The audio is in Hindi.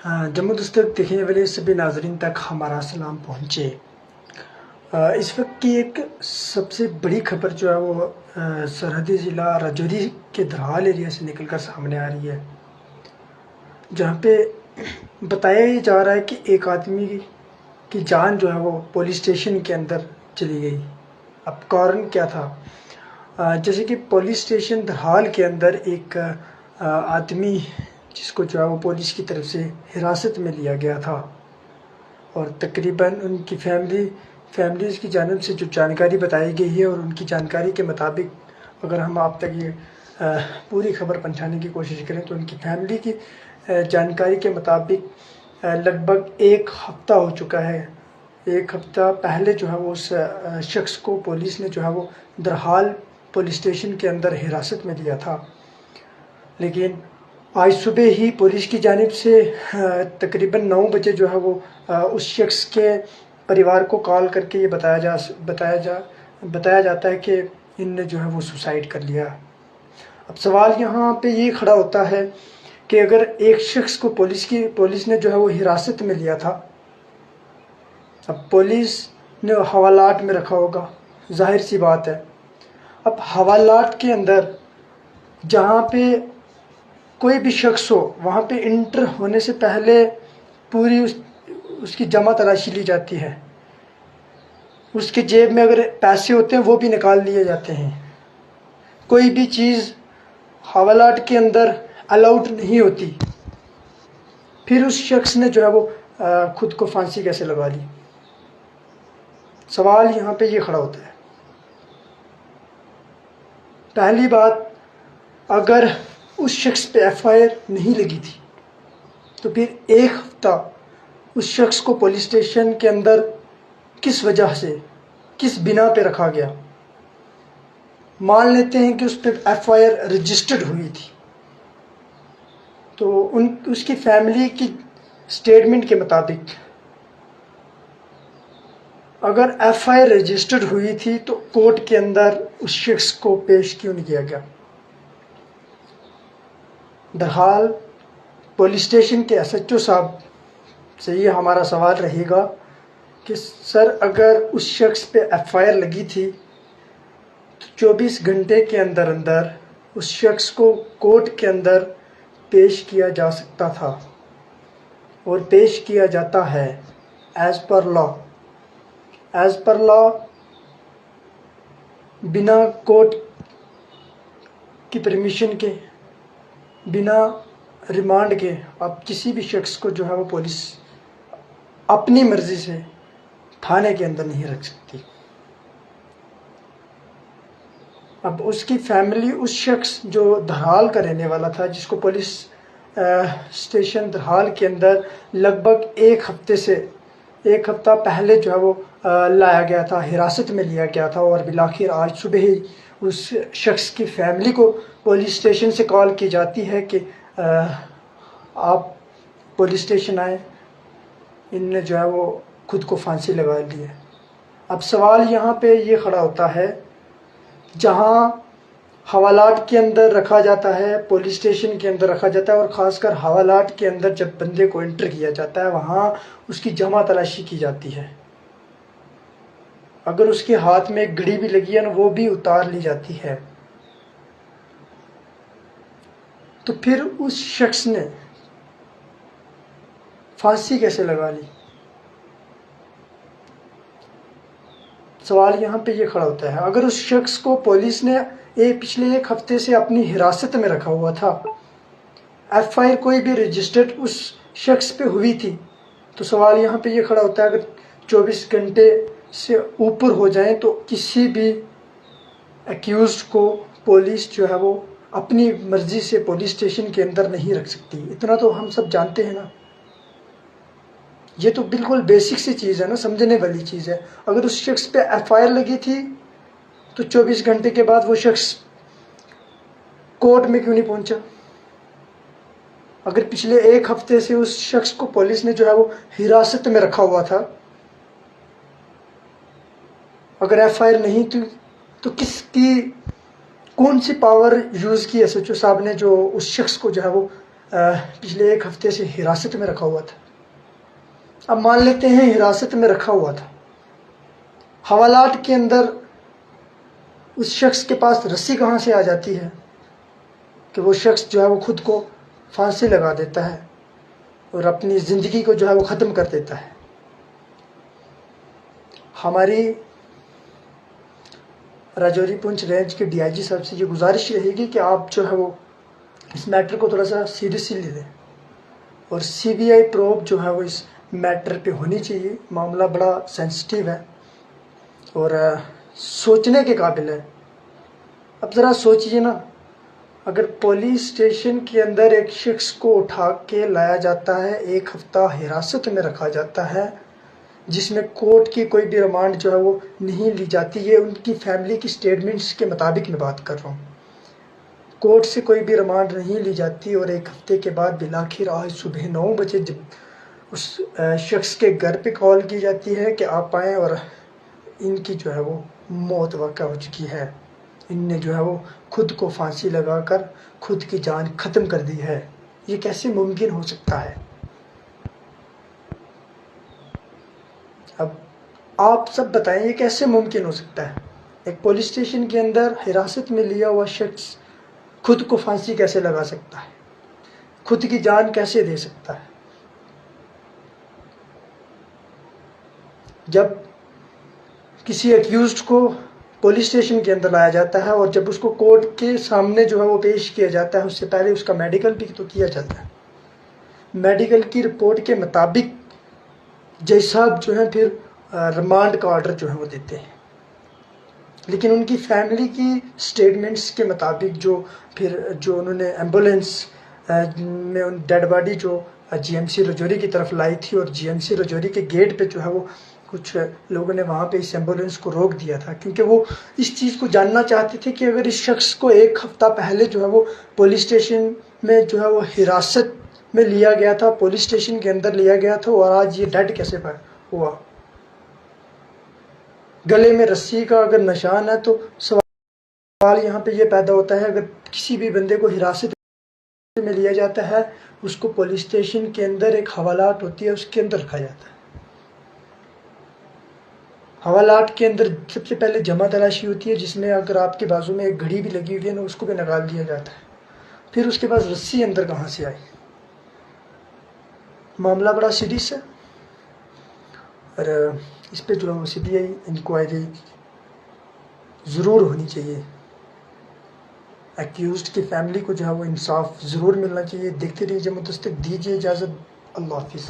हाँ, जम्मू दस्तक देखने वाले सभी नाजरीन तक हमारा सलाम पहुँचे। इस वक्त की एक सबसे बड़ी खबर जो है वो सरहदी ज़िला राजौरी के धराल एरिया से निकल कर सामने आ रही है, जहाँ पे बताया ये जा रहा है कि एक आदमी की जान जो है वो पुलिस स्टेशन के अंदर चली गई। अब कारण क्या था? जैसे कि पुलिस स्टेशन धराल के अंदर एक आदमी जिसको जो है वो पुलिस की तरफ से हिरासत में लिया गया था, और तकरीबन उनकी फैमिलीज़ की जानिब से जो जानकारी बताई गई है और उनकी जानकारी के मुताबिक अगर हम आप तक ये पूरी खबर पहुंचाने की कोशिश करें तो उनकी फैमिली की जानकारी के मुताबिक लगभग एक हफ़्ता हो चुका है। एक हफ़्ता पहले जो है वो उस शख्स को पुलिस ने जो है वो धराल पुलिस स्टेशन के अंदर हिरासत में लिया था, लेकिन आज सुबह ही पुलिस की जानिब से तकरीबन 9 बजे जो है वो उस शख्स के परिवार को कॉल करके ये बताया जाता है कि इनने जो है वो सुसाइड कर लिया। अब सवाल यहाँ पे ये खड़ा होता है कि अगर एक शख्स को पुलिस ने जो है वो हिरासत में लिया था, अब पुलिस ने हवालात में रखा होगा, जाहिर सी बात है। अब हवालात के अंदर जहाँ पे कोई भी शख्स हो वहाँ पे इंटर होने से पहले पूरी उसकी जमा तलाशी ली जाती है। उसके जेब में अगर पैसे होते हैं वो भी निकाल लिए जाते हैं। कोई भी चीज़ हवालात के अंदर अलाउड नहीं होती। फिर उस शख्स ने जो है वो खुद को फांसी कैसे लगा ली? सवाल यहाँ पे ये खड़ा होता है। पहली बात, अगर उस शख्स पे FIR नहीं लगी थी तो फिर एक हफ्ता उस शख्स को पुलिस स्टेशन के अंदर किस वजह से, किस बिना पे रखा गया? मान लेते हैं कि उस पर FIR रजिस्टर्ड हुई थी, तो उसकी फैमिली की स्टेटमेंट के मुताबिक अगर FIR रजिस्टर्ड हुई थी तो कोर्ट के अंदर उस शख्स को पेश क्यों नहीं किया गया? धराल पुलिस स्टेशन के SHO साहब से ये हमारा सवाल रहेगा कि सर, अगर उस शख्स पे FIR लगी थी तो 24 घंटे के अंदर अंदर उस शख्स को कोर्ट के अंदर पेश किया जा सकता था, और पेश किया जाता है एज़ पर लॉ बिना कोर्ट की परमिशन के, बिना रिमांड के आप किसी भी शख्स को जो है वो पुलिस अपनी मर्ज़ी से थाने के अंदर नहीं रख सकती। अब उसकी फैमिली, उस शख्स जो धराल का रहने वाला था, जिसको पुलिस स्टेशन धराल के अंदर लगभग एक हफ्ता पहले जो है वो लाया गया था, हिरासत में लिया गया था, और बिलाखिर आज सुबह ही उस शख्स की फैमिली को पुलिस स्टेशन से कॉल की जाती है कि आप पुलिस स्टेशन आए, इनने जो है वो खुद को फांसी लगा ली है। अब सवाल यहाँ पे ये खड़ा होता है, जहाँ हवालात के अंदर रखा जाता है, पुलिस स्टेशन के अंदर रखा जाता है, और ख़ासकर हवालात के अंदर जब बंदे को एंटर किया जाता है वहाँ उसकी जमा तलाशी की जाती है। अगर उसके हाथ में एक घड़ी भी लगी है ना, वो भी उतार ली जाती है। तो फिर उस शख्स ने फांसी कैसे लगा ली? सवाल यहाँ पे ये खड़ा होता है। अगर उस शख्स को पुलिस ने पिछले एक हफ्ते से अपनी हिरासत में रखा हुआ था, FIR कोई भी रजिस्टर्ड उस शख्स पे हुई थी, तो सवाल यहाँ पे ये खड़ा होता है, अगर 24 घंटे से ऊपर हो जाए तो किसी भी एक्यूज्ड को पुलिस जो है वो अपनी मर्ज़ी से पुलिस स्टेशन के अंदर नहीं रख सकती। इतना तो हम सब जानते हैं ना। ये तो बिल्कुल बेसिक सी चीज़ है ना, समझने वाली चीज़ है। अगर उस शख्स पे FIR लगी थी तो 24 घंटे के बाद वो शख्स कोर्ट में क्यों नहीं पहुंचा? अगर पिछले एक हफ्ते से उस शख्स को पुलिस ने जो है वो हिरासत में रखा हुआ था, अगर FIR नहीं थी तो कौन सी पावर यूज़ की SHO साहब ने जो उस शख्स को जो है वो पिछले 1 हफ्ते से हिरासत में रखा हुआ था। अब मान लेते हैं हिरासत में रखा हुआ था, हवालात के अंदर उस शख्स के पास रस्सी कहाँ से आ जाती है कि वो शख्स जो है वो खुद को फांसी लगा देता है और अपनी ज़िंदगी को जो है वो ख़त्म कर देता है। हमारी राजौरी पुंछ रेंज के डीआईजी साहब से ये गुजारिश रहेगी कि आप जो है वो इस मैटर को थोड़ा सा सीरियसली ले लें और सीबीआई प्रोब जो है वो इस मैटर पे होनी चाहिए। मामला बड़ा सेंसिटिव है और सोचने के काबिल है। अब ज़रा सोचिए ना, अगर पुलिस स्टेशन के अंदर एक शख्स को उठा के लाया जाता है, 1 हफ्ता हिरासत में रखा जाता है, जिसमें कोर्ट की कोई भी रिमांड जो है वो नहीं ली जाती। ये उनकी फैमिली की स्टेटमेंट्स के मुताबिक मैं बात कर रहा हूँ। कोर्ट से कोई भी रिमांड नहीं ली जाती और 1 हफ्ते के बाद बिलाखिर आज सुबह 9 बजे जब उस शख्स के घर पे कॉल की जाती है कि आप आएँ और इनकी जो है वो मौत वाक़ा हो चुकी है, इनने जो है वो खुद को फांसी लगाकर खुद की जान ख़त्म कर दी है। ये कैसे मुमकिन हो सकता है? अब आप सब बताएं ये कैसे मुमकिन हो सकता है? एक पुलिस स्टेशन के अंदर हिरासत में लिया हुआ शख्स खुद को फांसी कैसे लगा सकता है, खुद की जान कैसे दे सकता है? जब किसी एक्यूज्ड को पुलिस स्टेशन के अंदर लाया जाता है और जब उसको कोर्ट के सामने जो है वो पेश किया जाता है, उससे पहले उसका मेडिकल भी तो किया जाता है। मेडिकल की रिपोर्ट के मुताबिक जज साहब जो है फिर रिमांड का ऑर्डर जो है वो देते हैं, लेकिन उनकी फैमिली की स्टेटमेंट्स के मुताबिक जो उन्होंने एम्बुलेंस में उन डेड बॉडी जो जीएमसी राजौरी की तरफ लाई थी और जीएमसी राजौरी के गेट पे जो है वो कुछ लोगों ने वहाँ पे इस एम्बुलेंस को रोक दिया था, क्योंकि वो इस चीज़ को जानना चाहते थे कि अगर इस शख्स को 1 हफ्ता पहले जो है वो पुलिस स्टेशन में जो है वो हिरासत में लिया गया था, पुलिस स्टेशन के अंदर लिया गया था, और आज ये डेड कैसे हुआ। गले में रस्सी का अगर निशान है तो सवाल यहाँ पे ये पैदा होता है, अगर किसी भी बंदे को हिरासत में लिया जाता है, उसको पुलिस स्टेशन के अंदर एक हवालात होती है, उसके अंदर रखा जाता है। हवालात के अंदर सबसे पहले जमा तलाशी होती है, जिसमें अगर आपके बाजू में एक घड़ी भी लगी हुई है ना, उसको भी निकाल दिया जाता है। फिर उसके बाद रस्सी अंदर कहाँ से आई? मामला बड़ा सीरियस है और इस पे जो है सीबीआई इंक्वायरी ज़रूर होनी चाहिए। एक्यूज्ड की फैमिली को जो है वो इंसाफ ज़रूर मिलना चाहिए। देखते रहिए जब मुतस्तक दीजिए इजाज़त। अल्लाह हाफिज़।